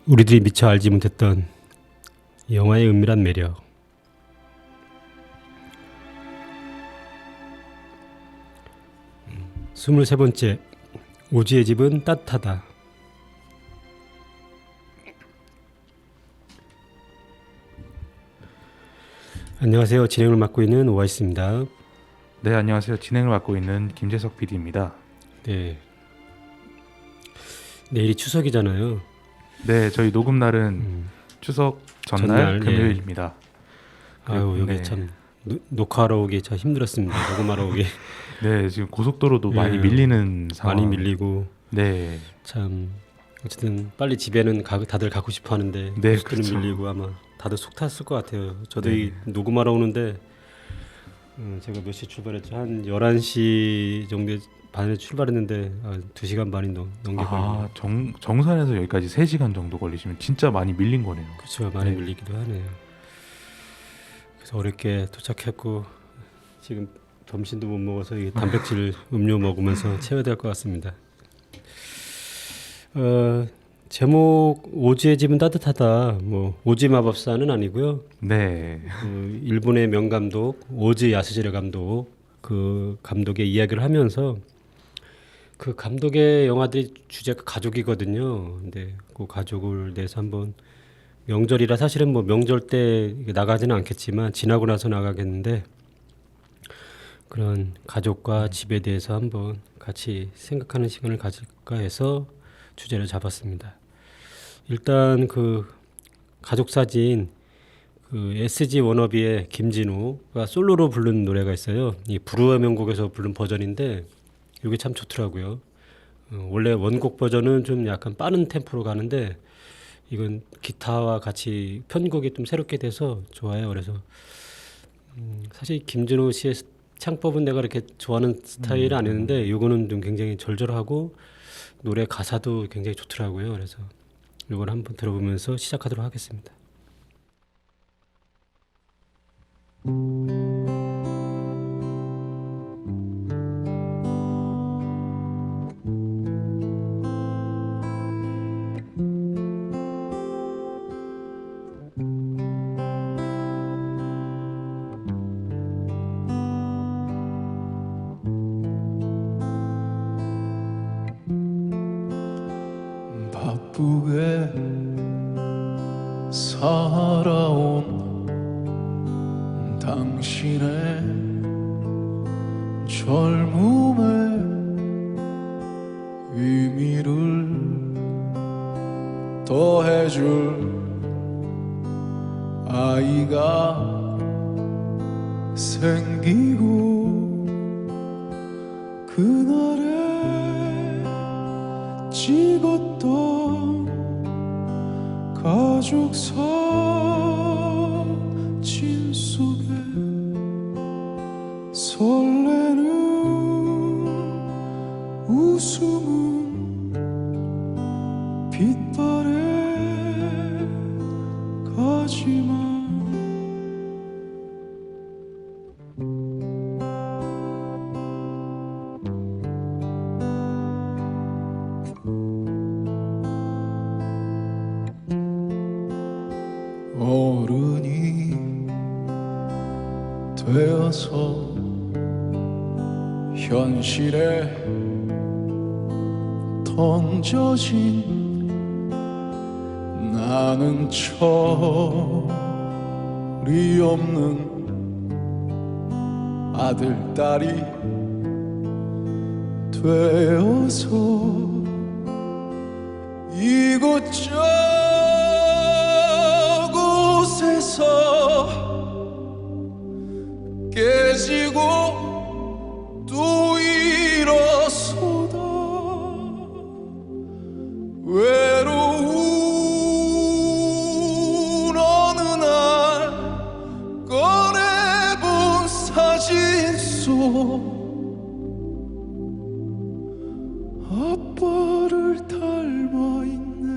우리들이 미처 알지 못했던 영화의 은밀한 매력. 스물세 번째, 오지의 집은 따뜻하다. 안녕하세요. 진행을 맡고 있는 오아시스입니다. 네, 안녕하세요. 진행을 맡고 있는 김재석 PD입니다. 네, 내일이 추석이잖아요. 네, 저희 녹음 날은 추석 전날 금요일입니다. 아유, 여기 네. 참 녹화하러 오기 참 힘들었습니다. 녹음하러 오기 네, 지금 고속도로도 예, 많이 밀리는 상황. 많이 밀리고 네, 참 어쨌든 빨리 집에는 다들 가고 싶어 하는데 네, 고속도로 그렇죠. 밀리고 아마 다들 속 탔을 것 같아요. 저도 네. 이 녹음하러 오는데 제가 몇 시 출발했죠? 한 11시 정도 반에 출발했는데 2시간 반이 넘게 걸리고. 정선에서 여기까지 3시간 정도 걸리시면 진짜 많이 밀린 거네요. 그렇죠. 많이 네. 밀리기도 하네요. 그래서 어렵게 도착했고 지금 점심도 못 먹어서 이 단백질 음료 먹으면서 채워야 될 것 같습니다. 제목 오지의 집은 따뜻하다. 뭐 오지 마법사는 아니고요. 네, 일본의 명감독 오지 야스지레 감독, 그 감독의 이야기를 하면서 그 감독의 영화들이 주제가 가족이거든요. 근데 그 가족을 내서 한번 명절이라 사실은 뭐 명절 때 나가지는 않겠지만 지나고 나서 나가겠는데 그런 가족과 집에 대해서 한번 같이 생각하는 시간을 가질까 해서 주제를 잡았습니다. 일단 그 가족 사진 그 SG 워너비의 김진우가 솔로로 부른 노래가 있어요. 이 불후의 명곡에서 부른 버전인데 이게 참 좋더라고요. 원래 원곡 버전은 좀 약간 빠른 템포로 가는데 이건 기타와 같이 편곡이 좀 새롭게 돼서 좋아요. 그래서 사실 김진우 씨의 창법은 내가 이렇게 좋아하는 스타일은 아니었는데 이거는 좀 굉장히 절절하고 노래 가사도 굉장히 좋더라고요. 그래서 이걸 한번 들어보면서 시작하도록 하겠습니다. 바쁘게 살아온 당신의 젊음의 의미를 더해줄 아이가 생기고 그날에 찍었던 가족 사진 속에 설레는 웃음은 빛바래 가지만 어른이 되어서 현실에 던져진 나는 철이 없는 아들, 딸이 되어서 이곳저곳에서 깨지고 또 일어서다 외로운 어느 날 꺼내본 사진 속 아빠를 닮아 있네.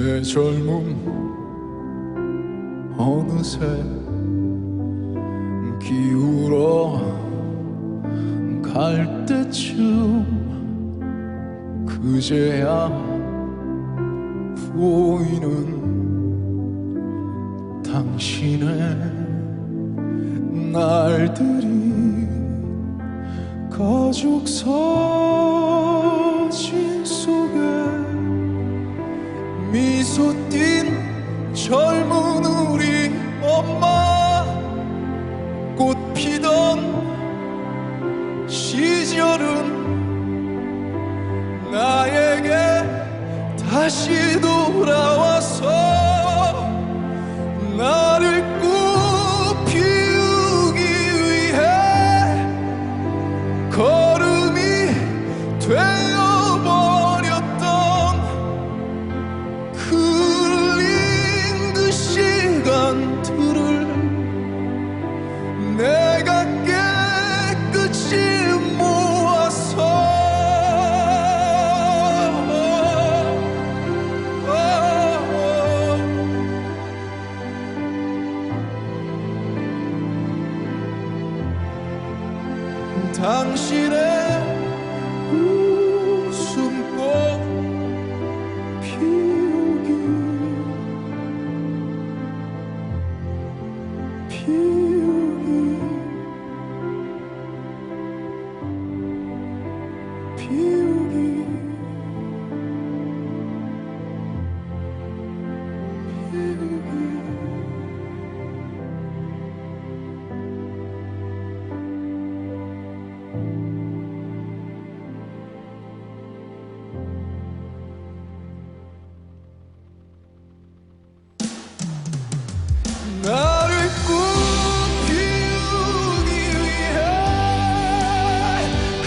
내 젊음 어느새 기울어 갈 때쯤 그제야 보이는 당신의 날들이 가족 사진 속에 미소 띤 젊은 우리 엄마 꽃 피던 시절은 나에게 다시 돌아와서 나를 꼭 피우기 위해 걸음이 되어버렸던 흘린 그 시간들을 내가 깨끗이 모아서 당신의 웃음꽃 피우기 피우기 피우기 피우기 나를 꼭 피우기 위해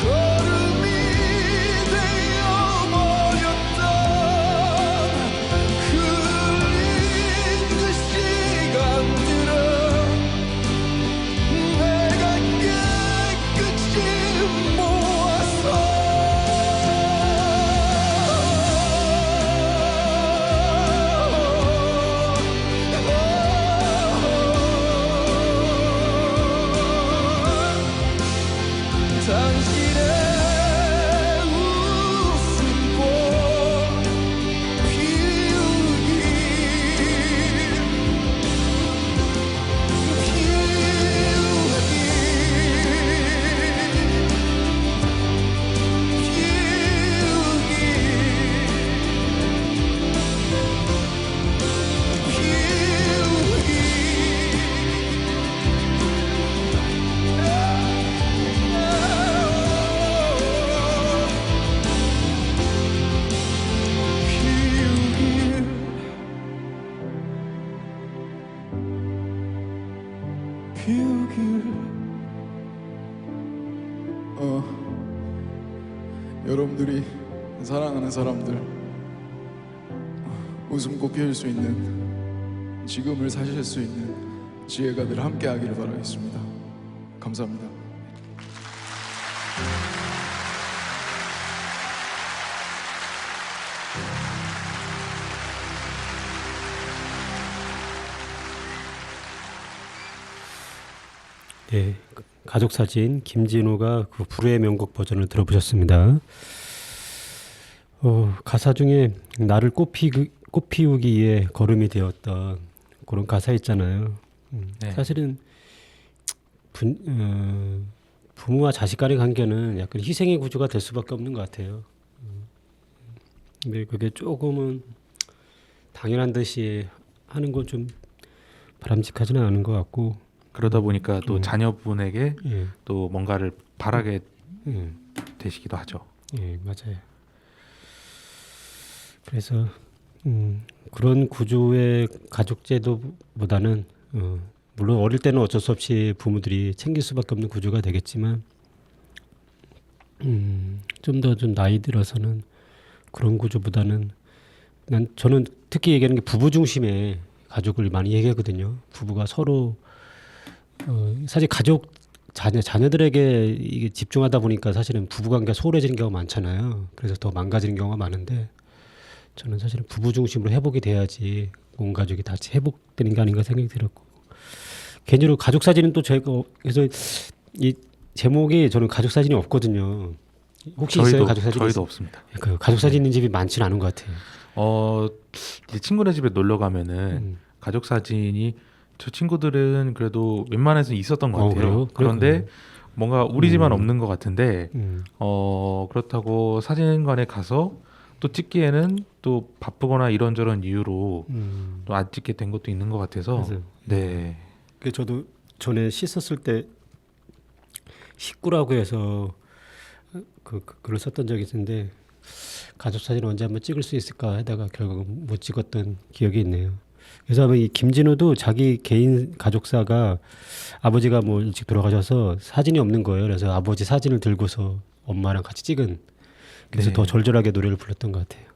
걸음이 되어버렸던 흘린 그 시간들은 내가 깨끗이 모아서 당신의 웃음꽃 피우기 피우길 여러분들이 사랑하는 사람들 웃음꽃 피울 수 있는 지금을 사실 수 있는 지혜가 늘 함께 하기를 바라겠습니다. 감사합니다. 네, 가족 사진 김진호가 그 불후의 명곡 버전을 들어보셨습니다. 가사 중에 나를 꽃 피우기에 걸음이 되었던 그런 가사 있잖아요. 네. 사실은 부모와 자식 간의 관계는 약간 희생의 구조가 될 수밖에 없는 것 같아요. 근데 그게 조금은 당연한 듯이 하는 건 좀 바람직하지는 않은 것 같고. 그러다 보니까 또 자녀분에게 예, 또 뭔가를 바라게 예, 되시기도 하죠. 예, 맞아요. 그래서 그런 구조의 가족 제도보다는 물론 어릴 때는 어쩔 수 없이 부모들이 챙길 수밖에 없는 구조가 되겠지만 좀 더 좀 나이 들어서는 그런 구조보다는 저는 특히 얘기하는 게 부부 중심의 가족을 많이 얘기하거든요. 부부가 서로 사실 가족 자녀들에게 이게 집중하다 보니까 사실은 부부관계가 소홀해지는 경우가 많잖아요. 그래서 더 망가지는 경우가 많은데 저는 사실은 부부 중심으로 회복이 돼야지 온 가족이 같이 회복되는 게 아닌가 생각이 들었고 개인적으로 가족 사진은 또 제가 그래서 이 제목이 저는 가족 사진이 없거든요. 혹시 있어요 가족 사진? 저희도 없습니다. 그 가족 사진 있는 집이 많지는 않은 것 같아요. 이제 친구네 집에 놀러 가면은 가족 사진이 저 친구들은 그래도 웬만해서 있었던 것 같아요. 그래요? 그런데 뭔가 우리 집만 없는 것 같은데 음. 그렇다고 사진관에 가서 또 찍기에는 또 바쁘거나 이런저런 이유로 또 안 찍게 된 것도 있는 것 같아서 그래서 네. 그 저도 전에 씻었을 때 식구라고 해서 그 글을 썼던 적이 있는데 가족 사진 언제 한번 찍을 수 있을까 하다가 결국 못 찍었던 기억이 있네요. 그래서 아마 이 김진우도 자기 개인 가족사가 아버지가 뭐 일찍 돌아가셔서 사진이 없는 거예요. 그래서 아버지 사진을 들고서 엄마랑 같이 찍은 그래서 네. 더 절절하게 노래를 불렀던 것 같아요.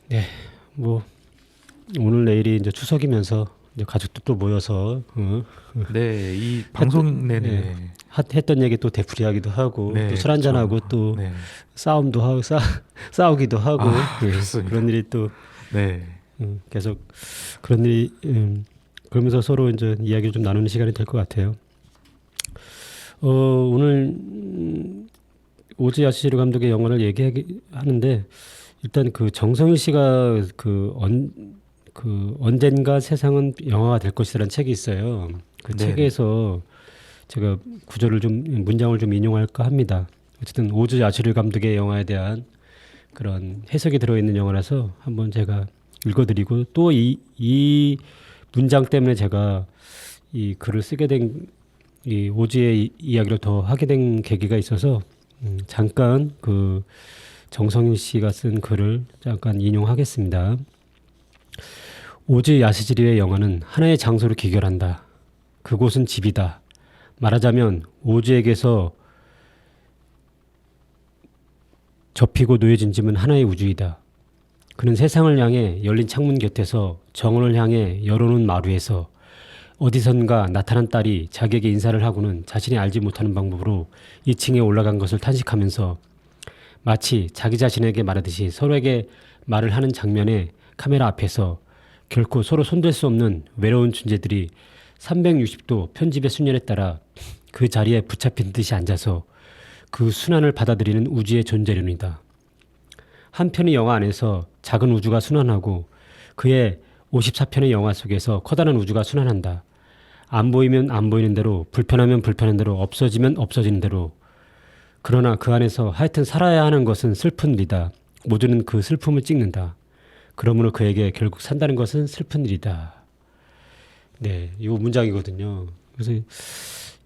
네, 뭐 오늘 내일이 이제 추석이면서 이제 가족들 또 모여서 네, 이 방송 내내 했던 얘기 또 되풀이하기도 하고 네, 또 술 한잔하고 그렇죠. 또 네. 싸움도 하고 싸우기도 하고 그렇습니다. 그런 일이 또 네. 계속 그런 일이 그러면서 서로 이제 이야기를 좀 나누는 시간이 될 것 같아요. 오늘 오즈 야시히로 감독의 영화를 얘기하는데 일단 그 정성일 씨가 언젠가 세상은 영화가 될 것이라는 책이 있어요. 그 네네. 책에서 제가 구절을 좀 문장을 좀 인용할까 합니다. 어쨌든 오즈 야시히로 감독의 영화에 대한 그런 해석이 들어있는 영화라서 한번 제가 읽어드리고 또 이 문장 때문에 제가 이 글을 쓰게 된 이 오즈의 이야기를 더 하게 된 계기가 있어서 잠깐 그 정성일 씨가 쓴 글을 잠깐 인용하겠습니다. 오즈 야시히로의 영화는 하나의 장소를 기결한다. 그곳은 집이다. 말하자면 오즈에게서 접히고 놓여진 집은 하나의 우주이다. 그는 세상을 향해 열린 창문 곁에서 정원을 향해 열어놓은 마루에서 어디선가 나타난 딸이 자기에게 인사를 하고는 자신이 알지 못하는 방법으로 2층에 올라간 것을 탄식하면서 마치 자기 자신에게 말하듯이 서로에게 말을 하는 장면에 카메라 앞에서 결코 서로 손댈 수 없는 외로운 존재들이 360도 편집의 순연에 따라 그 자리에 붙잡힌 듯이 앉아서 그 순환을 받아들이는 우주의 존재론이다. 한 편의 영화 안에서 작은 우주가 순환하고 그의 54편의 영화 속에서 커다란 우주가 순환한다. 안 보이면 안 보이는 대로, 불편하면 불편한 대로, 없어지면 없어지는 대로. 그러나 그 안에서 하여튼 살아야 하는 것은 슬픈 일이다. 모두는 그 슬픔을 찍는다. 그러므로 그에게 결국 산다는 것은 슬픈 일이다. 네, 이 문장이거든요. 그래서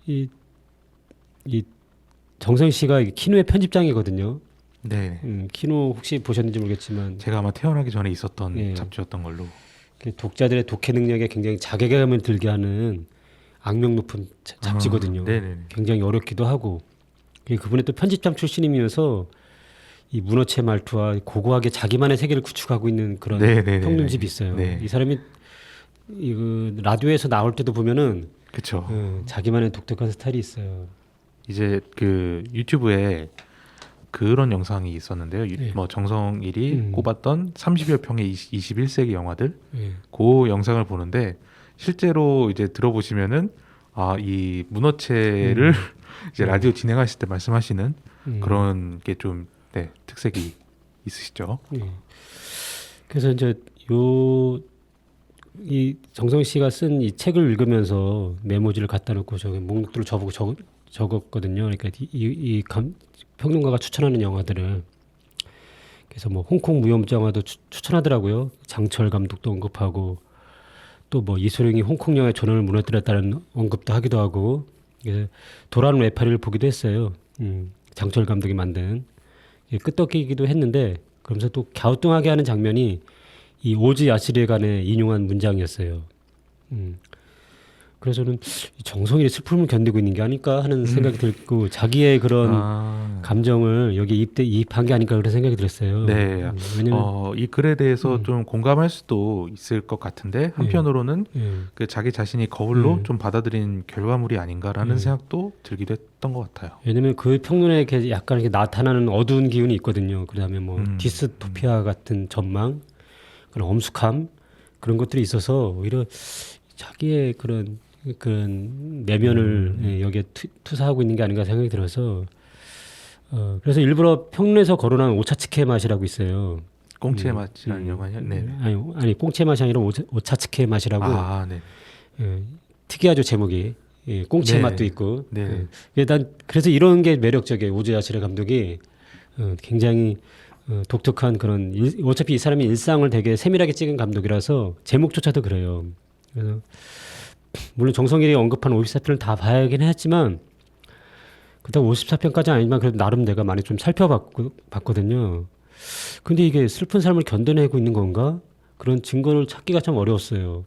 이 정성 씨가 키노의 편집장이거든요. 네. 키노 혹시 보셨는지 모르겠지만 제가 아마 태어나기 전에 있었던 예. 잡지였던 걸로. 독자들의 독해 능력에 굉장히 자괴감을 들게 하는 악명 높은 잡지거든요. 네네. 굉장히 어렵기도 하고 그분이 또 편집장 출신이면서 이 문어체 말투와 고고하게 자기만의 세계를 구축하고 있는 그런 네네네네. 평론집이 있어요. 네. 이 사람이 라디오에서 나올 때도 보면은 그렇죠. 자기만의 독특한 스타일이 있어요. 이제 그 유튜브에 그런 영상이 있었는데요. 네. 뭐 정성일이 꼽았던 30여 평의 21세기 영화들 예. 그 영상을 보는데 실제로 이제 들어보시면은 이 문어체를 이제 라디오 진행하실 때 말씀하시는 그런 게 좀 특색이 있으시죠. 예. 그래서 이제 이 정성 씨가 쓴 이 책을 읽으면서 메모지를 갖다 놓고 저기 목록들을 저보고 적었거든요. 그러니까 평론가가 추천하는 영화들을 그래서 뭐 홍콩 무협 영화도 추천하더라고요. 장철 감독도 언급하고 또 뭐 이소룡이 홍콩 영화의 존엄을 무너뜨렸다는 언급도 하기도 하고 그래서 돌아오는 외파리를 보기도 했어요. 장철 감독이 만든 끄떡이기도 했는데 그러면서 또 갸우뚱하게 하는 장면이 이 오즈 야시히로에 관해 인용한 문장이었어요. 그래서 저는 이 정성일의 슬픔을 견디고 있는 게 아닐까 하는 생각이 들고 자기의 그런 감정을 여기 이입한 게 아닐까 그런 생각이 들었어요. 네. 왜냐면 이 글에 대해서 좀 공감할 수도 있을 것 같은데 한편으로는 예, 그 자기 자신이 거울로 음. 좀 받아들인 결과물이 아닌가라는 생각도 들기도 했던 것 같아요. 왜냐면 그 평론에 이렇게 약간 이렇게 나타나는 어두운 기운이 있거든요. 그다음에 뭐 디스토피아 같은 전망, 그런 엄숙함 그런 것들이 있어서 오히려 자기의 그런 내면을 예, 여기에 투사하고 있는 게 아닌가 생각이 들어서 그래서 일부러 평론에서 거론한 오차츠케 맛이라고 있어요. 꽁치의 맛이라는 영화요. 네. 아니 꽁치의 맛이 아니라 오차츠케 맛이라고 네. 예, 특이하죠 제목이. 예, 꽁치의 네. 맛도 있고. 네. 난 그래서 이런 게 매력적이에요. 우즈 야시라 감독이 굉장히 독특한 그런 어차피 이 사람이 일상을 되게 세밀하게 찍은 감독이라서 제목조차도 그래요. 그래서 물론 정성일이 언급한 54편을 다 봐야긴 했지만 그렇다고 54편까지는 아니지만 그래도 나름 내가 많이 좀 살펴봤거든요. 근데 이게 슬픈 삶을 견뎌내고 있는 건가? 그런 증거를 찾기가 참 어려웠어요.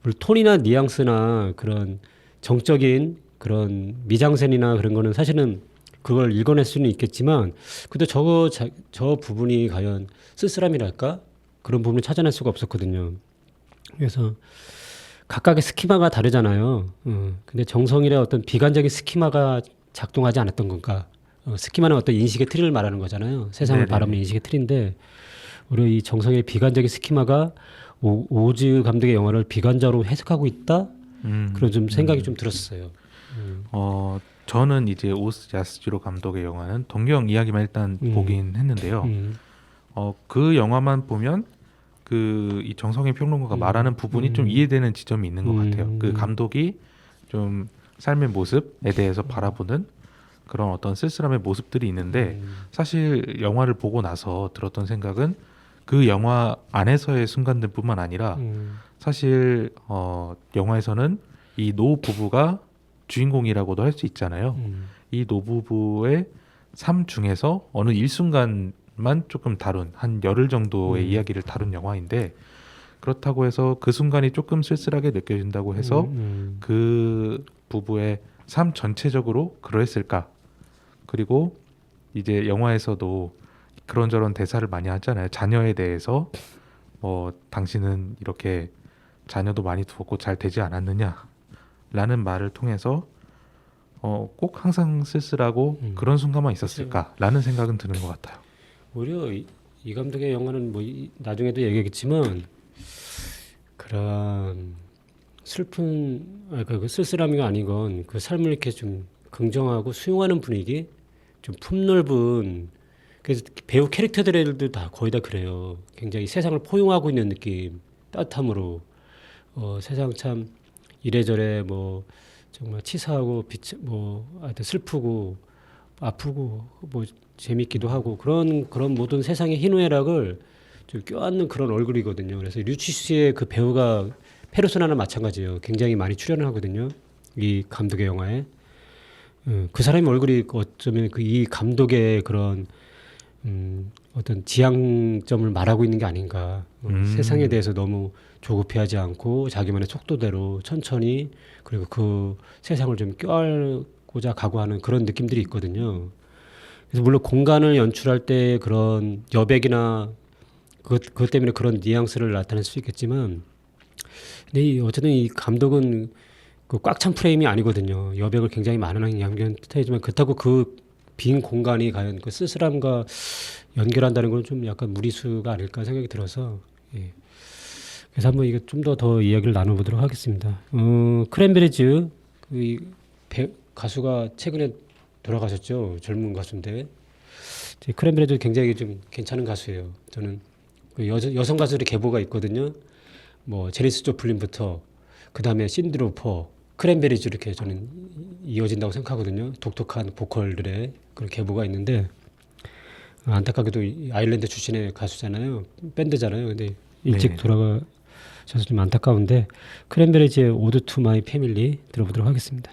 물론 톤이나 뉘앙스나 그런 정적인 그런 미장센이나 그런 거는 사실은 그걸 읽어낼 수는 있겠지만 근데 저 부분이 과연 쓸쓸함이랄까? 그런 부분을 찾아낼 수가 없었거든요. 그래서 각각의 스키마가 다르잖아요. 근데 정성일의 어떤 비관적인 스키마가 작동하지 않았던 건가? 스키마는 어떤 인식의 틀을 말하는 거잖아요. 세상을 네네네. 바라보는 인식의 틀인데 오히려 이 정성일의 비관적인 스키마가 오즈 감독의 영화를 비관적으로 해석하고 있다? 그런 좀 생각이 좀 들었어요. 저는 이제 오스 야스지로 감독의 영화는 동경 이야기만 일단 보긴 했는데요. 그 영화만 보면 이 정성희 평론가가 말하는 부분이 좀 이해되는 지점이 있는 것 같아요. 그 감독이 좀 삶의 모습에 대해서 바라보는 그런 어떤 쓸쓸함의 모습들이 있는데 사실 영화를 보고 나서 들었던 생각은 그 영화 안에서의 순간들뿐만 아니라 사실 영화에서는 이 노 부부가 주인공이라고도 할 수 있잖아요. 이 노부부의 삶 중에서 어느 일순간만 조금 다룬 한 열흘 정도의 이야기를 다룬 영화인데 그렇다고 해서 그 순간이 조금 쓸쓸하게 느껴진다고 해서 그 부부의 삶 전체적으로 그러했을까? 그리고 이제 영화에서도 그런저런 대사를 많이 하잖아요. 자녀에 대해서 당신은 이렇게 자녀도 많이 두었고 잘 되지 않았느냐? 라는 말을 통해서 꼭 항상 쓸쓸하고 그런 순간만 있었을까라는 생각은 드는 것 같아요. 오히려 이 감독의 영화는 뭐 나중에도 얘기하겠지만 그런 슬픈 그 쓸쓸함이 아니건 그 삶을 이렇게 좀 긍정하고 수용하는 분위기, 좀 품넓은 그래서 배우 캐릭터들도 다 거의 다 그래요. 굉장히 세상을 포용하고 있는 느낌, 따뜻함으로 세상 참 이래저래 뭐 정말 치사하고 하여튼 슬프고 아프고 뭐 재밌기도 하고 그런 모든 세상의 희노애락을 좀 껴안는 그런 얼굴이거든요. 그래서 류치스의 그 배우가 페르소나나 마찬가지예요. 굉장히 많이 출연을 하거든요. 이 감독의 영화에. 그 사람의 얼굴이 어쩌면 이 감독의 그런 어떤 지향점을 말하고 있는 게 아닌가. 세상에 대해서 너무 조급해하지 않고 자기만의 속도대로 천천히 그리고 그 세상을 좀 껴안고자 각오하는 그런 느낌들이 있거든요. 그래서 물론 공간을 연출할 때 그런 여백이나 그것 때문에 그런 뉘앙스를 나타낼 수 있겠지만 근데 어쨌든 이 감독은 그 꽉 찬 프레임이 아니거든요. 여백을 굉장히 많은 양면 뜻하지만 그렇다고 그 빈 공간이 과연 그 쓸쓸함과 연결한다는 건 좀 약간 무리수가 아닐까 생각이 들어서 예. 그래서 한번 이거 좀 더 이야기를 나눠보도록 하겠습니다. 크랜베리즈 가수가 최근에 돌아가셨죠. 젊은 가수인데 크랜베리즈 굉장히 좀 괜찮은 가수예요. 저는 그 여성 가수들의 계보가 있거든요. 뭐 제니스 조플린부터 그 다음에 신디 로퍼, 크랜베리즈 이렇게 저는 이어진다고 생각하거든요. 독특한 보컬들의 그런 계보가 있는데 안타깝게도 아일랜드 출신의 가수잖아요. 밴드잖아요. 근데 일찍 네네. 돌아가셔서 좀 안타까운데 크랜베리즈의 오드 투 마이 패밀리 들어보도록 하겠습니다.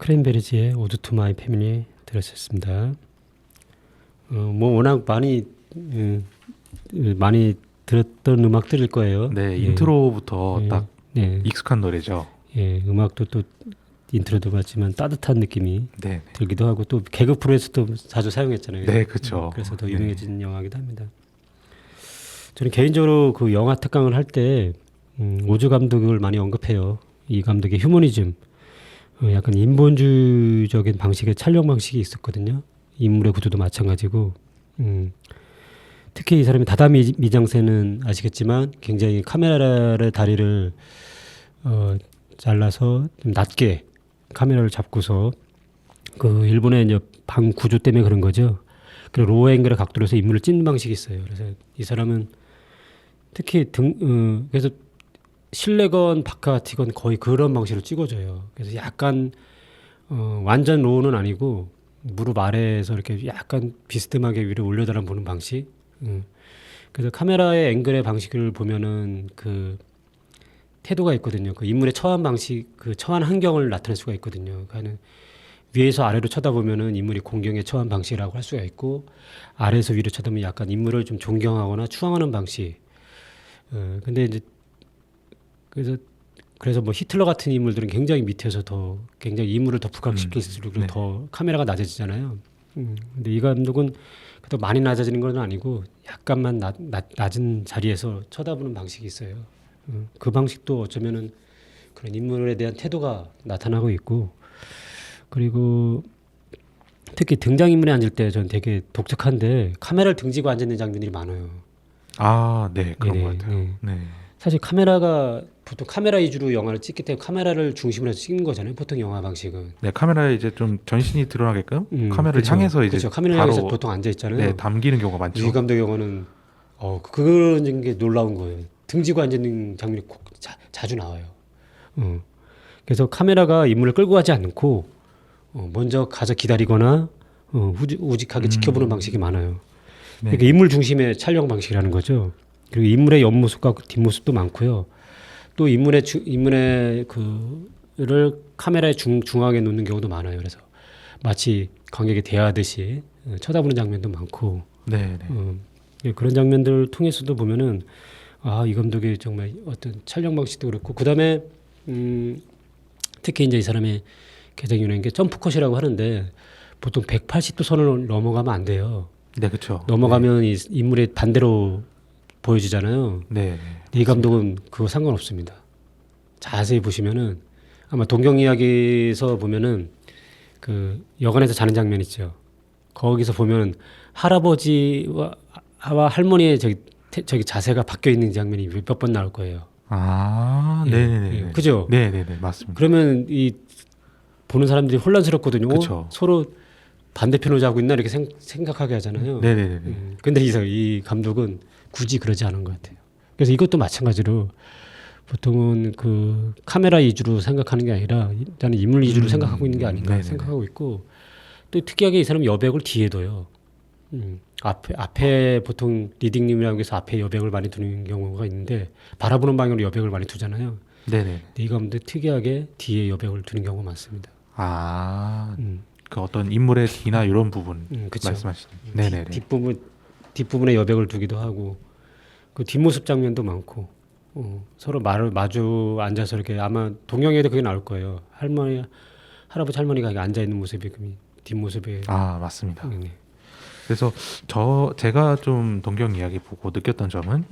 크랜베리즈의 오드 투 마이 패밀리 들었었습니다. 뭐 워낙 많이 들었던 음악들일 거예요. 네, 예. 인트로부터 예. 딱 네. 익숙한 노래죠. 예, 음악도 또 인트로도 봤지만 따뜻한 느낌이 네, 들기도 하고 또 개그 프로에서도 자주 사용했잖아요. 네, 그렇죠. 그래서 더 네. 유명해진 영화이기도 합니다. 저는 개인적으로 그 영화 특강을 할 때 오즈 감독을 많이 언급해요. 이 감독의 휴머니즘, 약간 인본주의적인 방식의 촬영 방식이 있었거든요. 인물의 구조도 마찬가지고, 특히 이 사람이 다다미 미장센은 아시겠지만 굉장히 카메라의 다리를 잘라서 좀 낮게 카메라를 잡고서 그 일본의 이제 방 구조 때문에 그런 거죠. 그리고 로우 앵글의 각도로 해서 인물을 찍는 방식이 있어요. 그래서 이 사람은 특히 그래서 실내건 바깥이건 거의 그런 방식으로 찍어줘요. 그래서 약간 완전 로우는 아니고 무릎 아래에서 이렇게 약간 비스듬하게 위로 올려달아 보는 방식. 그래서 카메라의 앵글의 방식을 보면은 그 태도가 있거든요. 그 인물의 처한 방식, 그 처한 환경을 나타낼 수가 있거든요. 그러니까 위에서 아래로 쳐다보면은 인물이 공경에 처한 방식이라고 할 수가 있고, 아래에서 위로 쳐다보면 약간 인물을 좀 존경하거나 추앙하는 방식. 근데 이제 그래서 뭐 히틀러 같은 인물들은 굉장히 밑에서 더 굉장히 인물을 더 부각시킬수록 네. 더 카메라가 낮아지잖아요. 근데 이 감독은 또 많이 낮아지는 건 아니고 약간만 낮은 자리에서 쳐다보는 방식이 있어요. 그 방식도 어쩌면은 그런 인물에 대한 태도가 나타나고 있고, 그리고 특히 등장인물에 앉을 때 전 되게 독특한데 카메라를 등지고 앉아 있는 장면들이 많아요. 아, 네, 그런 네네, 것 같아요. 네. 네, 사실 카메라가 보통 카메라 위주로 영화를 찍기 때문에 카메라를 중심으로 해서 찍는 거잖아요. 보통 영화 방식은. 네, 카메라에 이제 좀 전신이 드러나게끔 카메라를 그쵸. 향해서 이제 그쵸. 카메라 바로 향해서 보통 앉아 있잖아요. 네, 담기는 경우가 많죠. 이 감독의 영화는 그런 게 놀라운 거예요. 등지고 앉아 있는 장면이 자주 나와요. 그래서 카메라가 인물을 끌고 가지 않고 먼저 가서 기다리거나 우직하게 지켜보는 방식이 많아요. 네. 그러니까 인물 중심의 촬영 방식이라는 거죠. 그리고 인물의 옆모습과 뒷모습도 많고요. 또 인물의 그를 카메라의 중앙에 놓는 경우도 많아요. 그래서 마치 관객이 대하듯이 쳐다보는 장면도 많고, 네, 네. 그런 장면들을 통해서도 보면은 이 감독이 정말 어떤 촬영 방식도 그렇고, 그다음에 특히 이제 이 사람의 가장 유명한 게 점프컷이라고 하는데 보통 180도 선을 넘어가면 안 돼요. 네, 그렇죠. 넘어가면 이 인물이 반대로 보여지잖아요. 네, 이 감독은 그거 상관없습니다. 자세히 보시면은 아마 동경 이야기에서 보면은 그 여관에서 자는 장면 있죠. 거기서 보면 할아버지와 할머니의 저기 자세가 바뀌어 있는 장면이 몇 번 나올 거예요. 아, 네, 네, 네. 그죠? 네, 네, 네, 맞습니다. 그러면 이 보는 사람들이 혼란스럽거든요. 그쵸. 서로 반대편으로 자고 있나 이렇게 생각하게 하잖아요. 네, 네, 네, 네. 근데 이 감독은 굳이 그러지 않은 것 같아요. 그래서 이것도 마찬가지로 보통은 그 카메라 위주로 생각하는 게 아니라 일단은 인물 위주로 생각하고 있는 게 아닌가 네네네. 생각하고 있고, 또 특이하게 이 사람은 여백을 뒤에 둬요. 앞에 보통 리딩룸이라고 해서 앞에 여백을 많이 두는 경우가 있는데 바라보는 방향으로 여백을 많이 두잖아요. 네, 네. 근데 이 감독 특이하게 뒤에 여백을 두는 경우가 많습니다. 아, 음. 그 어떤 인물의 뒤나 이런 부분 그쵸. 말씀하시는. 네, 네, 네. 뒷부분에 여백을 두기도 하고, 그 뒷모습 장면도 많고, 서로 마주 앉아서 이렇게 아마 동영에도 그게 나올 거예요. 할아버지 할머니가 앉아 있는 모습이 그 뒷모습에. 아, 맞습니다. 네. 그래서 제가 좀 동경 이야기 보고 느꼈던 점은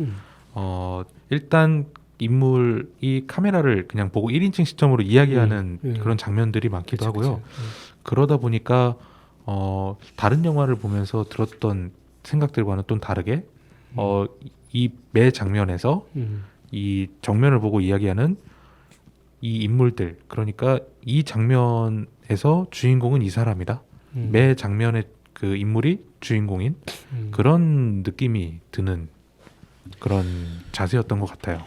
일단 인물이 카메라를 그냥 보고 1인칭 시점으로 이야기하는 그런 장면들이 많기도 그쵸, 하고요. 그쵸. 그러다 보니까 다른 영화를 보면서 들었던 생각들과는 좀 다르게 이 매 장면에서 이 정면을 보고 이야기하는 이 인물들, 그러니까 이 장면에서 주인공은 이 사람이다. 매 장면의 그 인물이 주인공인 그런 느낌이 드는 그런 자세였던 것 같아요.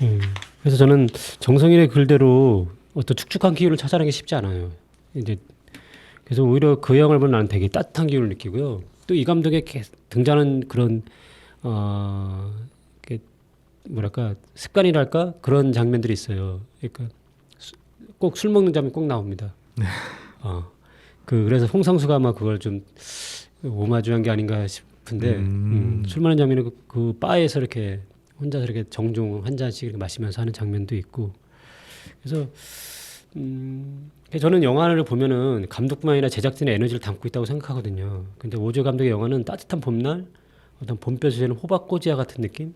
그래서 저는 정성일의 글대로 어떤 축축한 기운을 찾아내는 게 쉽지 않아요. 이제 그래서 오히려 그 영화를 보면 나는 되게 따뜻한 기운을 느끼고요. 또 이 감독의 등장하는 그런 뭐랄까 습관이랄까 그런 장면들이 있어요. 그러니까 꼭 술 먹는 장면 꼭 나옵니다. 그래서 홍상수가 아마 그걸 좀 오마주한 게 아닌가 싶은데 술 마는 장면은 그 바에서 이렇게 혼자서 이렇게 정중 한 잔씩 이렇게 마시면서 하는 장면도 있고 그래서 저는 영화를 보면은 감독뿐만 아니라 제작진의 에너지를 담고 있다고 생각하거든요. 근데 오조 감독의 영화는 따뜻한 봄날 어떤 봄볕이 되는 호박꼬지와 같은 느낌.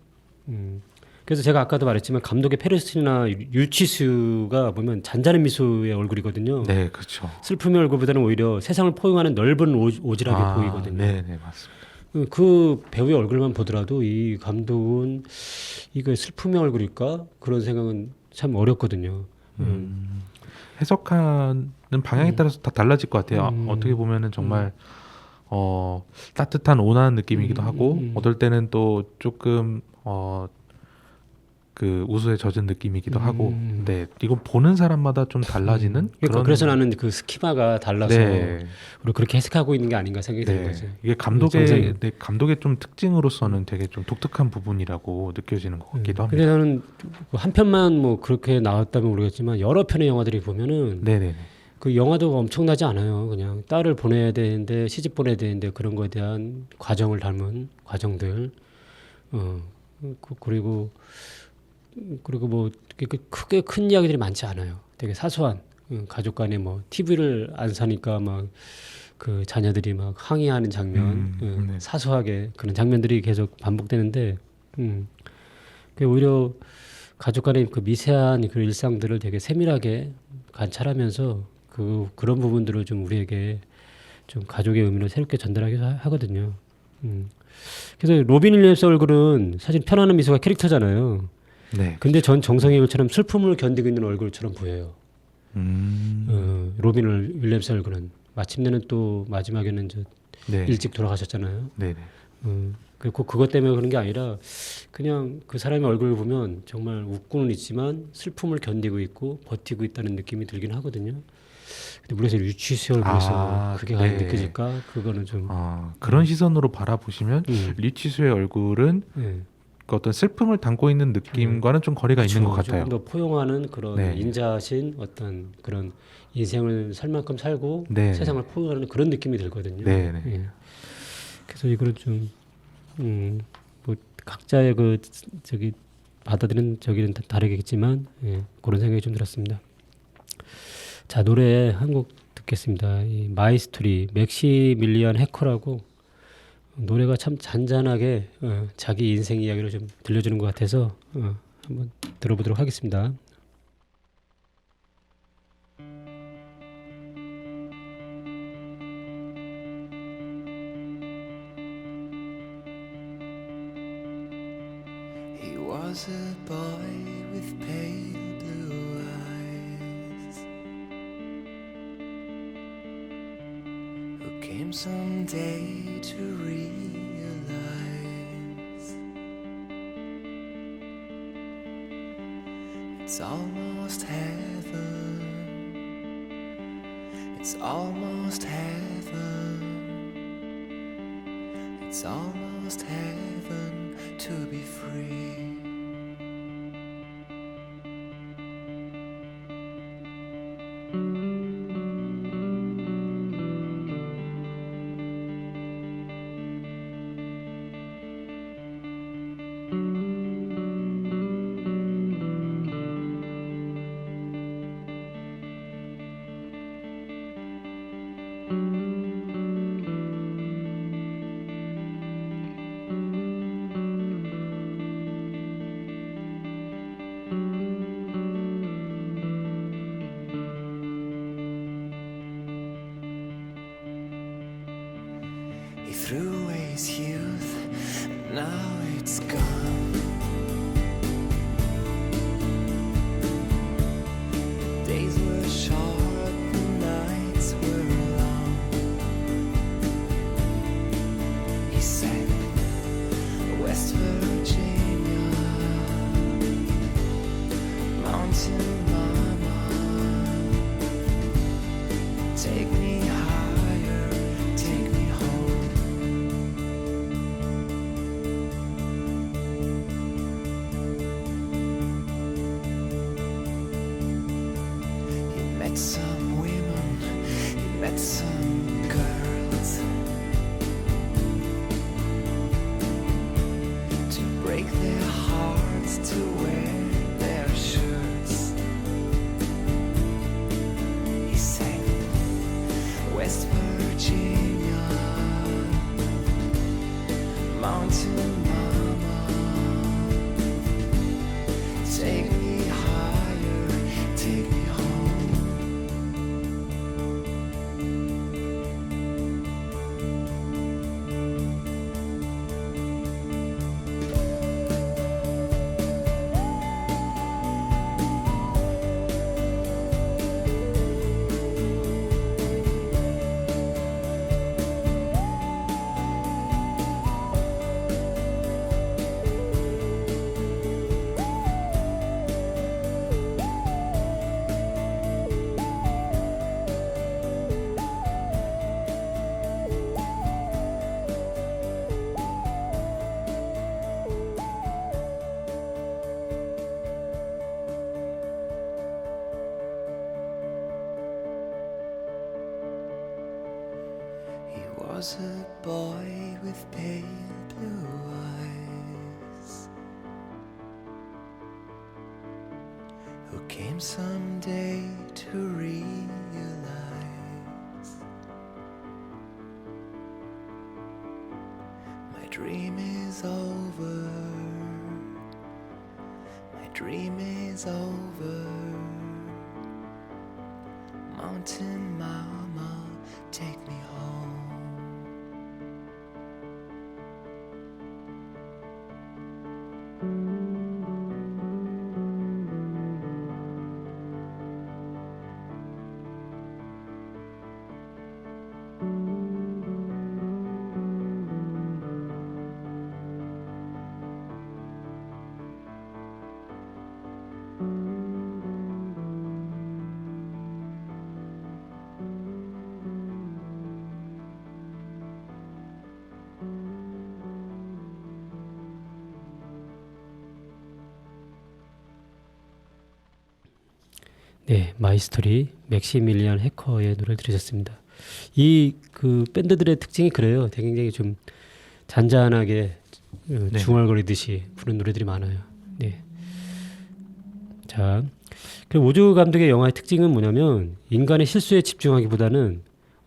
그래서 제가 아까도 말했지만 감독의 페르스티나 유치수가 보면 잔잔한 미소의 얼굴이거든요. 네, 그렇죠. 슬픔의 얼굴보다는 오히려 세상을 포용하는 넓은 오지랖이 보이거든요. 네, 네, 맞습니다. 그 배우의 얼굴만 보더라도 이 감독은 이거 슬픔의 얼굴일까 그런 생각은 참 어렵거든요. 해석하는 방향에 따라서 다 달라질 것 같아요. 어떻게 보면은 정말 따뜻한 온화한 느낌이기도 하고 어떨 때는 또 조금 그 우수에 젖은 느낌이기도 하고, 네, 이건 보는 사람마다 좀 달라지는 그러니까 그래서 나는 그 스키마가 달라서 네, 우리 그렇게 해석하고 있는 게 아닌가 생각이 드는 네, 거죠. 이게 감독의 감독의 좀 특징으로서는 되게 좀 독특한 부분이라고 느껴지는 것 같기도 합니다. 근데 나는 한 편만 뭐 그렇게 나왔다면 모르겠지만 여러 편의 영화들이 보면은 네, 네, 그 영화도 엄청나지 않아요. 그냥 딸을 보내야 되는데 시집 보내야 되는데 그런 거에 대한 과정을 담은 과정들. 그리고 뭐 크게 큰 이야기들이 많지 않아요. 되게 사소한 가족 간에 뭐 TV를 안 사니까 막 그 자녀들이 막 항의하는 장면, 네. 사소하게 그런 장면들이 계속 반복되는데, 그 오히려 가족 간의 그 미세한 그 일상들을 되게 세밀하게 관찰하면서 그런 부분들을 좀 우리에게 좀 가족의 의미를 새롭게 전달하기도 하거든요. 그래서 로빈 윌리엄스 얼굴은 사실 편안한 미소가 캐릭터잖아요. 네. 근데 전 정성의 얼굴처럼 슬픔을 견디고 있는 얼굴처럼 보여요. 로빈 윌리엄스 얼굴은 마침내는 또 마지막에는 네. 일찍 돌아가셨잖아요. 네, 네. 그리고 그것 때문에 그런 게 아니라 그냥 그 사람의 얼굴을 보면 정말 웃고는 있지만 슬픔을 견디고 있고 버티고 있다는 느낌이 들긴 하거든요. 근데 우리가 유치수 얼굴에서 그게 과연 네. 느껴질까? 그거는 좀 그런 시선으로 바라보시면 리치수의 얼굴은 네. 그 어떤 슬픔을 담고 있는 느낌과는 좀 거리가 있는 것 같아요. 조금 더 포용하는 그런 네. 인자하신 어떤 그런 인생을 살 만큼 살고 네. 세상을 포용하는 그런 느낌이 들거든요. 네, 네. 예. 그래서 이거를 좀 뭐 각자의 그 받아들이는 저기는 다르겠지만 그런 생각이 좀 들었습니다. 자, 노래 한 곡 듣겠습니다. 이 마이 스토리 맥시밀리안 해커라고 노래가 참 잔잔하게 자기 인생 이야기를 좀 들려주는 것 같아서 한번 들어보도록 하겠습니다. He was a boy with pale blue eyes who came someday to realize it's almost heaven, it's almost heaven, it's almost heaven to be free. He threw away his youth, and now it's gone. The days were short, the nights were long. He said, West Virginia, mountain mama, take me higher, take me home. He met some women, he met some Mountain mama, take me higher, take me home. He was a boy with pale blue eyes, who came someday to realize my dream is over, my dream is over. Mountain mama, take me home. 네, 마이스토리 맥시밀리안 해커의 노래를 들으셨습니다. 이 그 밴드들의 특징이 그래요. 되게 굉장히 좀 잔잔하게 네. 중얼거리듯이 부르는 노래들이 많아요. 네. 자, 그 오즈 감독의 영화의 특징은 뭐냐면 인간의 실수에 집중하기보다는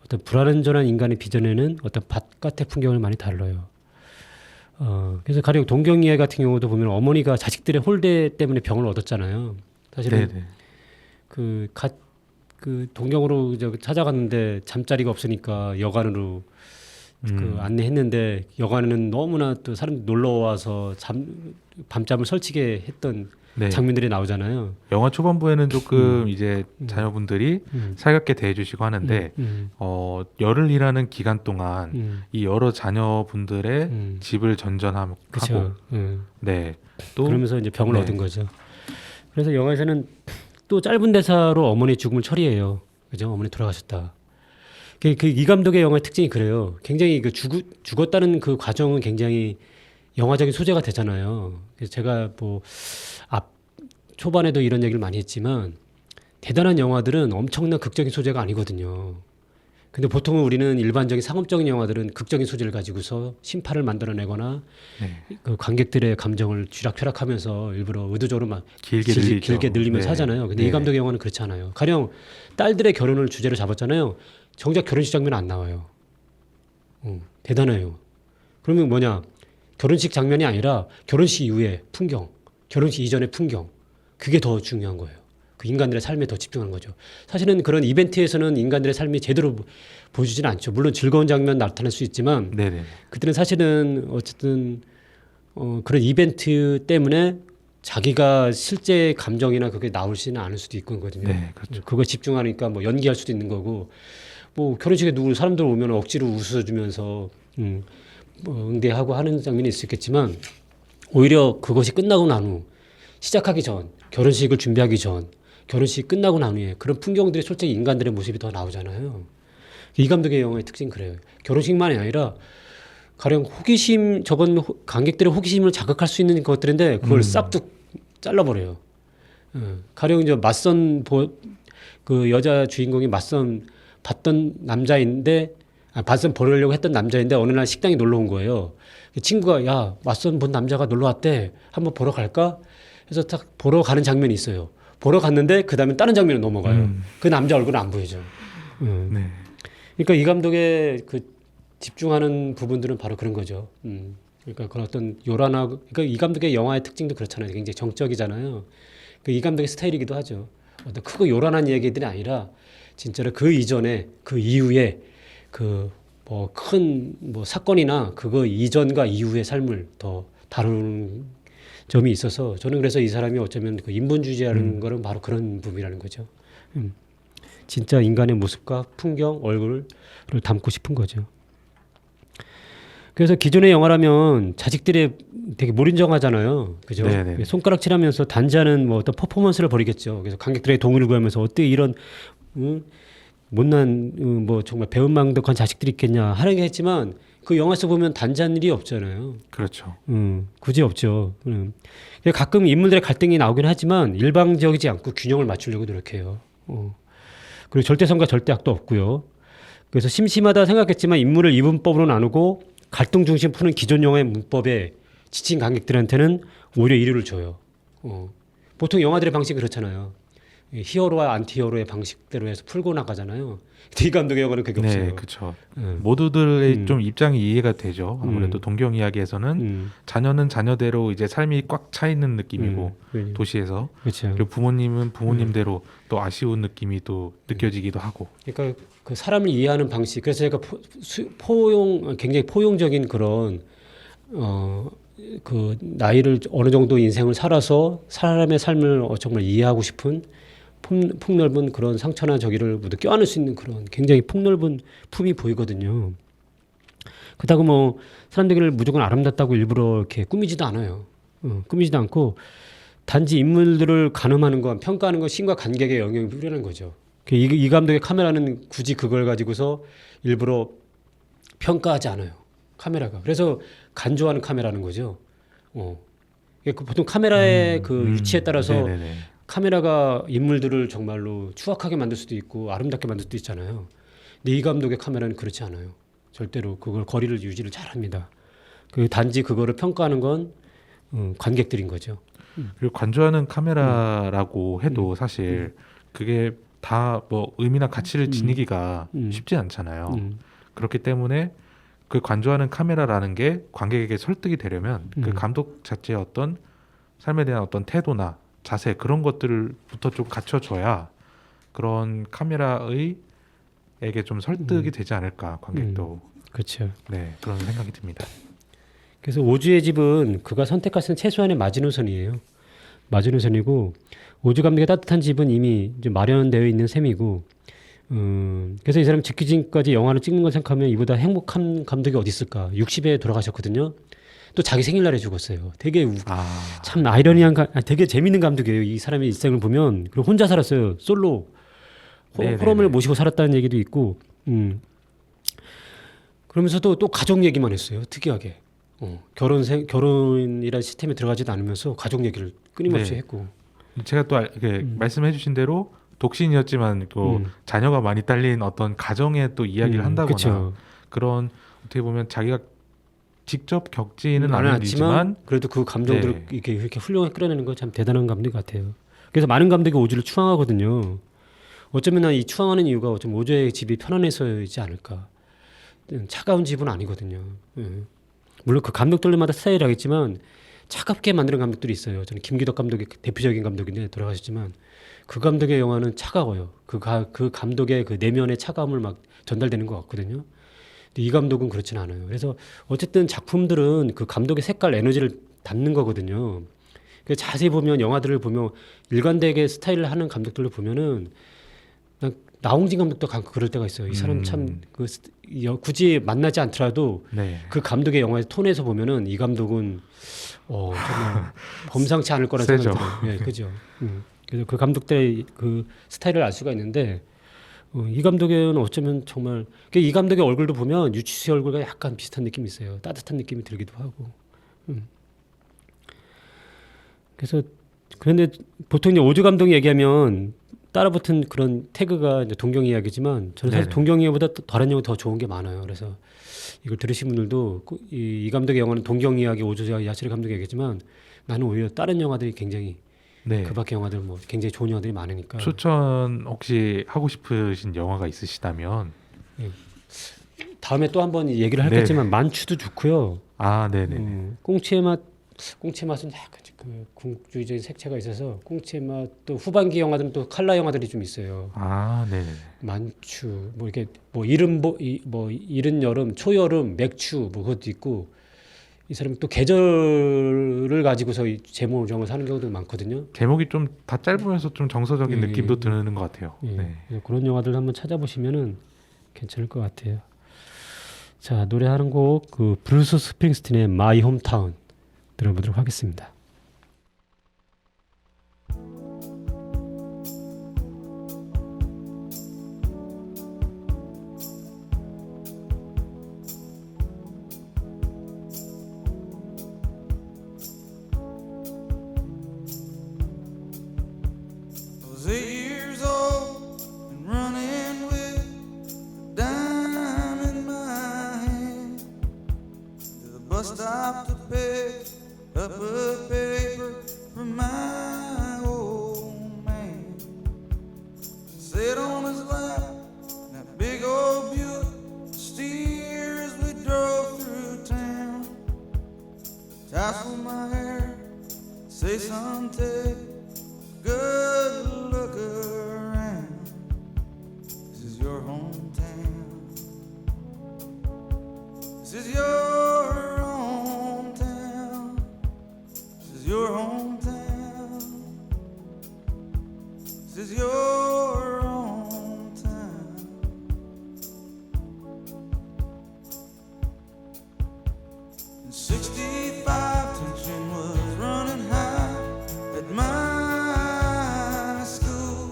어떤 불완전한 인간의 비전에는 어떤 바깥의 풍경을 많이 다뤄요. 그래서 가령 동경이해 같은 경우도 보면 어머니가 자식들의 홀대 때문에 병을 얻었잖아요. 사실은 네네. 그 동경으로 찾아갔는데 잠자리가 없으니까 여관으로 그 안내했는데 여관에는 너무나 또 사람들이 놀러 와서 밤잠을 설치게 했던 네. 장면들이 나오잖아요. 영화 초반부에는 조금 이제 자녀분들이 살갑게 대해주시고 하는데 열흘이라는 기간 동안 이 여러 자녀분들의 집을 전전하고 그렇죠. 네. 또 그러면서 이제 병을 네. 얻은 거죠. 그래서 영화에서는 또 짧은 대사로 어머니 죽음을 처리해요. 그죠? 어머니 돌아가셨다. 이 감독의 영화의 특징이 그래요. 굉장히 그 죽었다는 그 과정은 굉장히 영화적인 소재가 되잖아요. 그래서 제가 뭐 초반에도 이런 얘기를 많이 했지만 대단한 영화들은 엄청난 극적인 소재가 아니거든요. 근데 보통은 우리는 일반적인 상업적인 영화들은 극적인 소재를 가지고서 심파를 만들어내거나 네. 그 관객들의 감정을 쥐락펴락하면서 일부러 의도적으로 막 길게 늘리면서 네. 하잖아요. 근데 네. 이 감독의 영화는 그렇지 않아요. 가령 딸들의 결혼을 주제로 잡았잖아요. 정작 결혼식 장면 안 나와요. 대단해요. 그러면 뭐냐? 결혼식 장면이 아니라 결혼식 이후의 풍경, 결혼식 이전의 풍경, 그게 더 중요한 거예요. 그 인간들의 삶에 더 집중하는 거죠. 사실은 그런 이벤트에서는 인간들의 삶이 제대로 보여주지는 않죠. 물론 즐거운 장면 나타날 수 있지만 네네. 그때는 사실은 어쨌든 그런 이벤트 때문에 자기가 실제 감정이나 그게 나오지는 않을 수도 있거든요. 네, 그렇죠. 그거 집중하니까 뭐 연기할 수도 있는 거고 뭐 결혼식에 누구 사람들 오면 억지로 웃어주면서 뭐 응대하고 하는 장면이 있을 수 있겠지만 오히려 그것이 끝나고 난 후 시작하기 전 결혼식을 준비하기 전 결혼식 끝나고 난 후에 그런 풍경들이 솔직히 인간들의 모습이 더 나오잖아요. 이 감독의 영화의 특징이 그래요. 결혼식만이 아니라 가령 호기심 저건 관객들의 호기심을 자극할 수 있는 것들인데 그걸 싹둑 잘라버려요. 가령 이제 그 여자 주인공이 맞선 봤던 남자인데 맞선 보려고 했던 남자인데 어느 날 식당에 놀러 온 거예요. 친구가 야 맞선 본 남자가 놀러 왔대. 한번 보러 갈까? 해서 딱 보러 가는 장면이 있어요. 보러 갔는데 그 다음에 다른 장면으로 넘어가요. 그 남자 얼굴은 안 보이죠. 네. 그러니까 이 감독의 그 집중하는 부분들은 바로 그런 거죠. 그러니까 그런 어떤 요란하고 그러니까 이 감독의 영화의 특징도 그렇잖아요. 굉장히 정적이잖아요. 그 이 감독의 스타일이기도 하죠. 어떤 크고 요란한 얘기들이 아니라 진짜로 그 이전에 그 이후에 그 뭐 큰 뭐 사건이나 그거 이전과 이후의 삶을 더 다루는 점이 있어서 저는 그래서 이 사람이 어쩌면 그 인본주의라는 거는 바로 그런 부분이라는 거죠. 진짜 인간의 모습과 풍경, 얼굴을 담고 싶은 거죠. 그래서 기존의 영화라면 자식들이 되게 몰인정하잖아요. 그죠? 네네. 손가락질하면서 단지하는 뭐 어떤 퍼포먼스를 벌이겠죠. 그래서 관객들의 동의를 구하면서 어떻게 이런 못난 뭐 정말 배은망덕한 자식들이 있겠냐 하는 게 했지만 그 영화에서 보면 단지한 일이 없잖아요. 그렇죠. 굳이 없죠. 가끔 인물들의 갈등이 나오긴 하지만 일방적이지 않고 균형을 맞추려고 노력해요. 그리고 절대선과 절대악도 없고요. 그래서 심심하다 생각했지만 인물을 이분법으로 나누고 갈등 중심 푸는 기존 영화의 문법에 지친 관객들한테는 오히려 이류를 줘요. 보통 영화들의 방식이 그렇잖아요. 히어로와 안티히어로의 방식대로 해서 풀고 나가잖아요. 이 감독의 영화는 그게 네, 없어요. 그렇죠. 모두들의 좀 입장이 이해가 되죠. 음. 아무래도 동경 이야기에서는 자녀는 자녀대로 이제 삶이 꽉 차 있는 느낌이고 도시에서 그렇죠. 그리고 부모님은 부모님대로 또 아쉬운 느낌이 또 느껴지기도 하고. 그러니까 그 사람을 이해하는 방식. 그래서 제가 굉장히 포용적인 그런 그 나이를 어느 정도 인생을 살아서 사람의 삶을 정말 이해하고 싶은 폭넓은 그런 상처나 저기를 모두 껴안을 수 있는 그런 굉장히 폭넓은 품이 보이거든요. 그렇다고 뭐 사람들을 무조건 아름답다고 일부러 이렇게 꾸미지도 않아요. 꾸미지도 않고 단지 인물들을 가늠하는 건 평가하는 건 신과 관객의 영역이 뿌리는 거죠. 이 감독의 카메라는 굳이 그걸 가지고서 일부러 평가하지 않아요. 카메라가. 그래서 간주하는 카메라는 거죠. 보통 카메라의 그 위치에 따라서 네네네. 카메라가 인물들을 정말로 추악하게 만들 수도 있고 아름답게 만들 수도 있잖아요. 근데 이 감독의 카메라는 그렇지 않아요. 절대로 그걸 거리를 유지를 잘합니다. 그 단지 그거를 평가하는 건 관객들인 거죠. 그리고 관조하는 카메라라고 해도 사실 그게 다 뭐 의미나 가치를 지니기가 쉽지 않잖아요. 그렇기 때문에 그 관조하는 카메라라는 게 관객에게 설득이 되려면 그 감독 자체의 어떤 삶에 대한 어떤 태도나 자세 그런 것들부터 좀 갖춰줘야 그런 카메라의 에게 좀 설득이 되지 않을까 관객도. 그렇죠. 네, 그런 생각이 듭니다. 그래서 오주의 집은 그가 선택할 수 있는 최소한의 마지노선이에요. 마지노선이고 오주 감독의 따뜻한 집은 이미 이제 마련되어 있는 셈이고 그래서 이 사람 죽기 전까지 영화를 찍는 걸 생각하면 이보다 행복한 감독이 어디 있을까. 60에 돌아가셨거든요. 또 자기 생일날에 죽었어요. 되게 참 아이러니한 되게 재밌는 감독이에요. 이 사람의 일생을 보면. 그리고 혼자 살았어요. 솔로 호럼을 모시고 살았다는 얘기도 있고 그러면서도 또 가족 얘기만 했어요. 특이하게. 결혼이라는 시스템에 들어가지도 않으면서 가족 얘기를 끊임없이 했고. 제가 또 말씀해주신 대로 독신이었지만 또 자녀가 많이 딸린 어떤 가정의 또 이야기를 한다거나 그쵸. 그런 어떻게 보면 자기가 직접 겪지는 않았지만 그래도 그 감정들을 이렇게 훌륭하게 끌어내는 건 참 대단한 감독 같아요. 그래서 많은 감독이 오주를 추앙하거든요. 어쩌면 난 이 추앙하는 이유가 어쩌면 오주의 집이 편안해서이지 않을까. 차가운 집은 아니거든요. 물론 그 감독들마다 스타일이 하겠지만 차갑게 만드는 감독들이 있어요. 저는 김기덕 감독이 대표적인 감독인데 돌아가셨지만 그 감독의 영화는 차가워요. 그 감독의 그 내면의 차가움을 막 전달되는 것 같거든요. 근데 이 감독은 그렇지는 않아요. 그래서 어쨌든 작품들은 그 감독의 색깔, 에너지를 담는 거거든요. 그래서 자세히 보면 영화들을 보면 일관되게 스타일을 하는 감독들을 보면은 나홍진 감독도 그럴 때가 있어요. 이 사람 참 굳이 만나지 않더라도 그 감독의 영화의 톤에서 보면은 이 감독은 정말 범상치 않을 거라는 생각이 들어요. 예, 그죠. 그래서 그 감독들의 그 스타일을 알 수가 있는데 이 감독은 어쩌면 정말 이 감독의 얼굴도 보면 유치수의 얼굴과 약간 비슷한 느낌이 있어요. 따뜻한 느낌이 들기도 하고. 그래서 그런데 보통 이제 오주 감독이 얘기하면 따라붙은 그런 태그가 이제 동경 이야기지만 저는 사실 동경 이야기보다 다른 영화 더 좋은 게 많아요. 그래서 이걸 들으신 분들도 이 감독의 영화는 동경 이야기, 오주 야시리 감독의 얘기지만 나는 오히려 다른 영화들이 굉장히 그 밖의 영화들 뭐 굉장히 좋은 영화들이 많으니까 추천 혹시 하고 싶으신 영화가 있으시다면 다음에 또 한번 얘기를 하겠지만 만추도 좋고요. 아, 네네. 꽁치의 맛은 약간 그 궁극주의적인 색채가 있어서 꽁치의 맛도 후반기 영화들은 또 칼라 영화들이 좀 있어요. 아, 네네. 만추 뭐 이렇게 뭐 이른 여름, 초여름, 맥추 뭐 그것도 있고 이 사람이 또 계절을 가지고서 이 제목을 정해서 하는 경우도 많거든요. 제목이 좀 다 짧으면서 좀 정서적인 예, 느낌도 드는 것 같아요. 예, 네. 그래서 그런 영화들 한번 찾아보시면은 괜찮을 것 같아요. 자, 노래하는 곡 그 브루스 스프링스틴의 마이 홈타운 들어보도록 하겠습니다. I was 8 years old and running with a dime in my hand to the bus stop to pick up a paper from my old man. Sit on his lap in that big old Buick steers we drove through town. Tassel my hair, say son, take good look around. This is your hometown. This is your hometown. This is your hometown. This is your hometown. In '65, tension was running high at my school.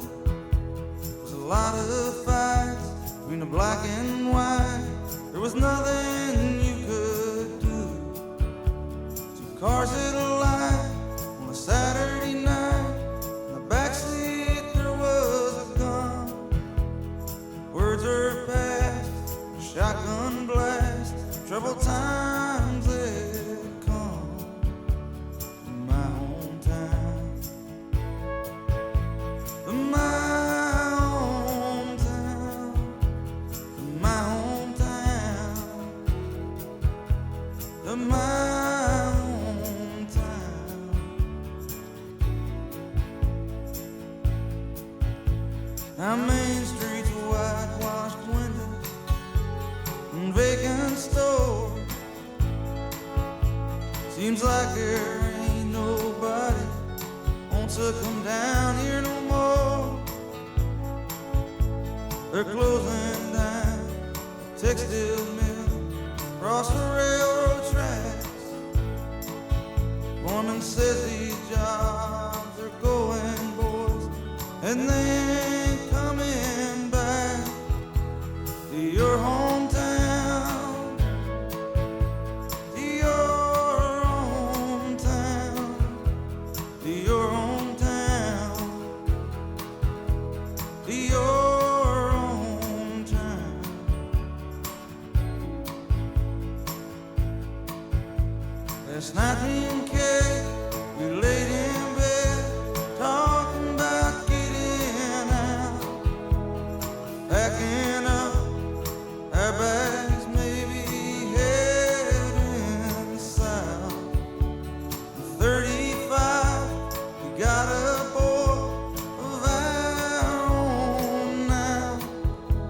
There was a lot of fights between the black and white. There was nothing you could do. Two cars at a light on a Saturday night. In the backseat there was a gun. Words are passed, a shotgun blast. Troubled times had come in my hometown. In my hometown. In my hometown. In my hometown. Our main streets are whitewashed windows and vacant stores. Seems like there ain't nobody wants to come down here no more. They're closing down textile mill across the railroad tracks. Foreman says these jobs are going, boys, and they ain't coming back to your hometown, to your hometown, to your hometown, to your hometown. Last night me and Kay, we laid in bed talking about getting out, packing up our bags, maybe heading south. At 35, we got a boy of our own now.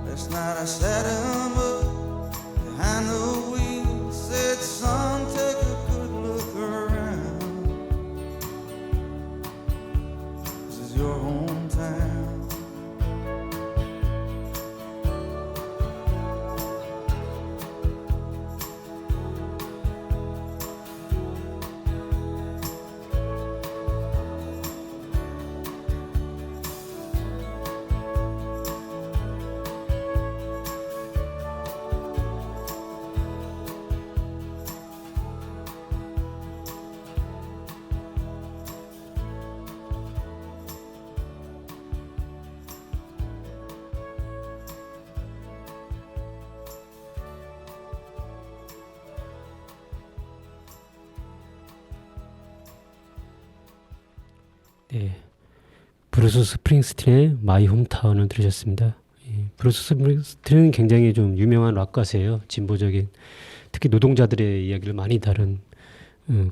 Last night I sat him up behind the wheel, said, son, take a good look around. This is your hometown. 네, 브루스 스프링스틴의 마이 홈타운을 들으셨습니다. 브루스 스프링스틴은 굉장히 좀 유명한 락 가수예요. 진보적인 특히 노동자들의 이야기를 많이 다룬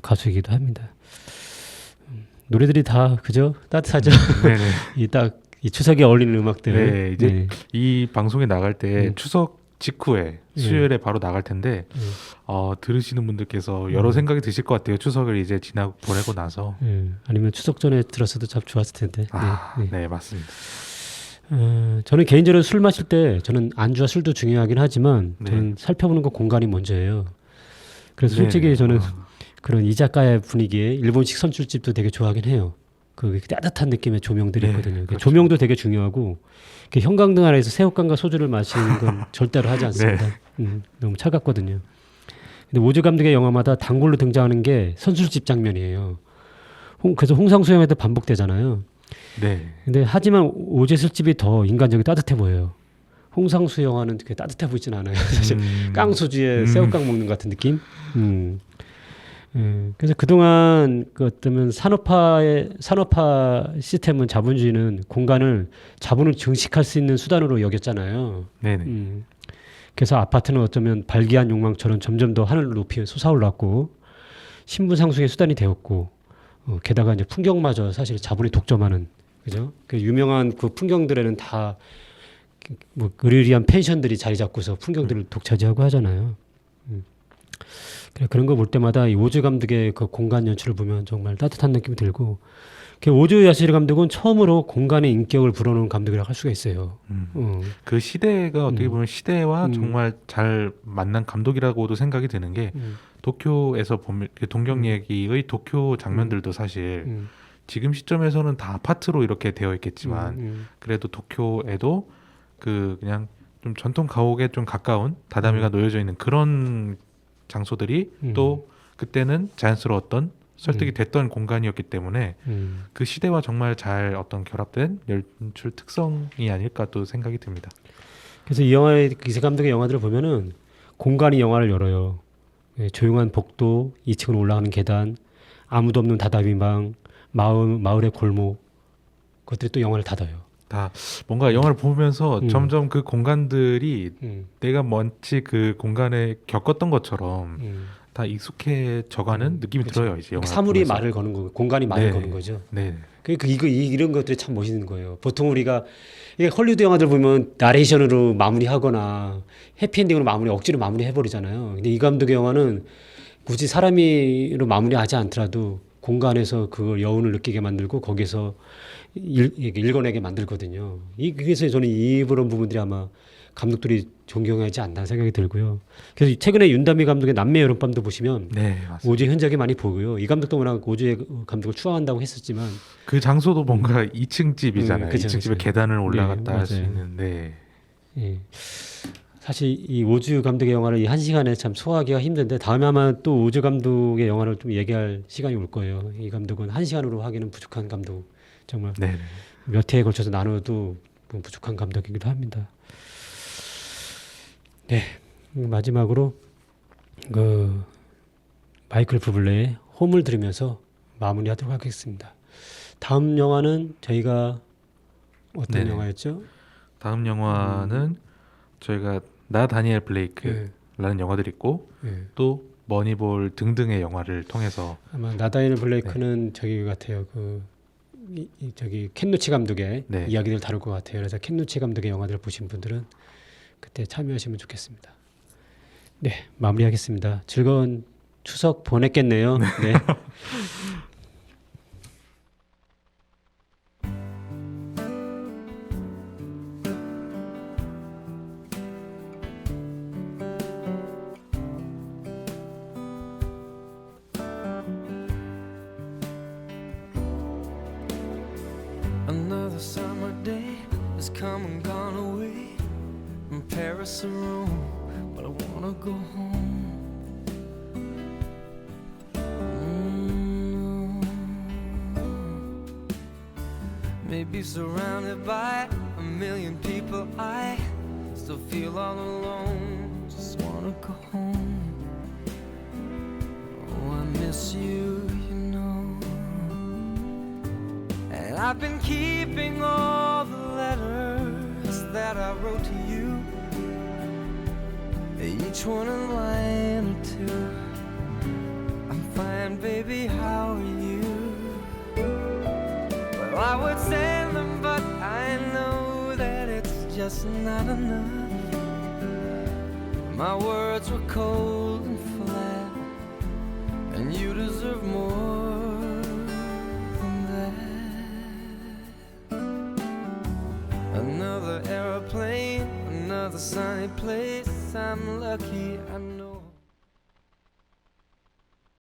가수이기도 합니다. 노래들이 다 그죠? 따뜻하죠. 네네. 이 추석에 어울리는 음악들. 네, 이제 이 방송에 나갈 때 음. 추석 직후에 수요일에 바로 나갈 텐데 들으시는 분들께서 여러 생각이 드실 것 같아요. 추석을 이제 지나고 보내고 나서. 아니면 추석 전에 들었어도 참 좋았을 텐데. 네, 맞습니다. 저는 개인적으로 술 마실 때 저는 안주와 술도 중요하긴 하지만 네. 저는 살펴보는 건 공간이 먼저예요. 그래서 네. 솔직히 저는 그런 이자카야 분위기에 일본식 선술집도 되게 좋아하긴 해요. 그 따뜻한 느낌의 조명들이 네, 있거든요. 그렇죠. 조명도 되게 중요하고 형광등 아래에서 새우깡과 소주를 마시는 건 절대로 하지 않습니다. 너무 차갑거든요. 근데 오즈 감독의 영화마다 단골로 등장하는 게 선술집 장면이에요. 그래서 홍상수 영화에도 반복되잖아요. 네. 근데 하지만 오즈 술집이 더 인간적이 따뜻해 보여요. 홍상수 영화는 그렇게 따뜻해 보이진 않아요. 사실 깡소주에 새우깡 먹는 것 같은 느낌. 그래서 그동안 그 어쩌면 산업화 시스템은 자본주의는 공간을 자본을 증식할 수 있는 수단으로 여겼잖아요. 네네. 그래서 아파트는 어쩌면 발기한 욕망처럼 점점 더 하늘을 높이 솟아올랐고 신분 상승의 수단이 되었고 게다가 이제 풍경마저 사실 자본이 독점하는 그죠? 그 유명한 그 풍경들에는 다 뭐 의리의리한 펜션들이 자리 잡고서 풍경들을 독차지하고 하잖아요. 그런 거 볼 때마다 이 오즈 감독의 그 공간 연출을 보면 정말 따뜻한 느낌이 들고 오즈 야시리 감독은 처음으로 공간의 인격을 불어넣은 감독이라고 할 수가 있어요. 그 시대가 어떻게 보면 시대와 정말 잘 만난 감독이라고도 생각이 드는 게 도쿄에서 보면 동경 얘기의 도쿄 장면들도 사실 지금 시점에서는 다 아파트로 이렇게 되어 있겠지만 그래도 도쿄에도 그냥 좀 전통 가옥에 좀 가까운 다다미가 놓여져 있는 그런 장소들이 또 그때는 자연스러웠던 설득이 됐던 공간이었기 때문에 그 시대와 정말 잘 어떤 결합된 연출 특성이 아닐까 또 생각이 듭니다. 그래서 이 영화의 이세 감독의 영화들을 보면은 공간이 영화를 열어요. 조용한 복도, 2층으로 올라가는 계단, 아무도 없는 다다미방, 마을의 골목, 그것들이 또 영화를 닫아요. 다 뭔가 영화를 보면서 점점 그 공간들이 내가 먼치 그 공간에 겪었던 것처럼 다 익숙해져가는 느낌이 들어요. 이제 영화 사물이 보면서. 말을 거는 거고 공간이 말을 네. 거는 거죠. 네. 이런 것들이 참 멋있는 거예요. 보통 우리가 이게 헐리우드 영화들 보면 나레이션으로 마무리하거나 해피엔딩으로 억지로 마무리해버리잖아요. 근데 이 감독의 영화는 굳이 사람이로 마무리하지 않더라도 공간에서 그 여운을 느끼게 만들고 거기서 읽어내게 만들거든요. 그래서 저는 이런 부분들이 아마 감독들이 존경하지 않나 생각이 들고요. 그래서 최근에 윤다미 감독의 남매 여름밤도 보시면 네, 맞습니다. 오즈 흔적이 많이 보고요. 이 감독도 워낙 오즈의 감독을 추앙한다고 했었지만 그 장소도 뭔가 2층 집이잖아요. 그쵸, 2층 집에 그쵸. 계단을 올라갔다 네, 할 수 맞아요. 있는. 네. 예. 사실 이 오즈 감독의 영화를 이 한 시간에 참 소화하기가 힘든데 다음에 아마 또 오즈 감독의 영화를 좀 얘기할 시간이 올 거예요. 이 감독은 한 시간으로 하기는 부족한 감독. 정말 네. 몇 회에 걸쳐서 나눠도 부족한 감독이기도 합니다. 네, 마지막으로 그 마이클 부블레의 홈을 들으면서 마무리하도록 하겠습니다. 다음 영화는 저희가 어떤 네네. 영화였죠? 다음 영화는 저희가 나 다니엘 블레이크라는 영화들이 있고 예. 또 머니볼 등등의 영화를 통해서 아마 나다니엘 블레이크는 저기 같아요. 저기 켄 노치 감독의 네. 이야기를 다룰 것 같아요. 그래서 켄 노치 감독의 영화들을 보신 분들은 그때 참여하시면 좋겠습니다. 네, 마무리하겠습니다. 즐거운 추석 보냈겠네요. 네. Another summer day has come and gone away from Paris or Rome, but I wanna go home. Maybe surrounded by a million people, I still feel all alone. Just wanna go home. Oh, I miss you, you know. And I've been keeping all the letters that I wrote to you. each one a line or two. I'm fine, baby, how are you? Well, I would send them, but I know that it's just not enough. My words were cold and flat, and you deserve more than that. Another aeroplane, another sunny place. I'm lucky, I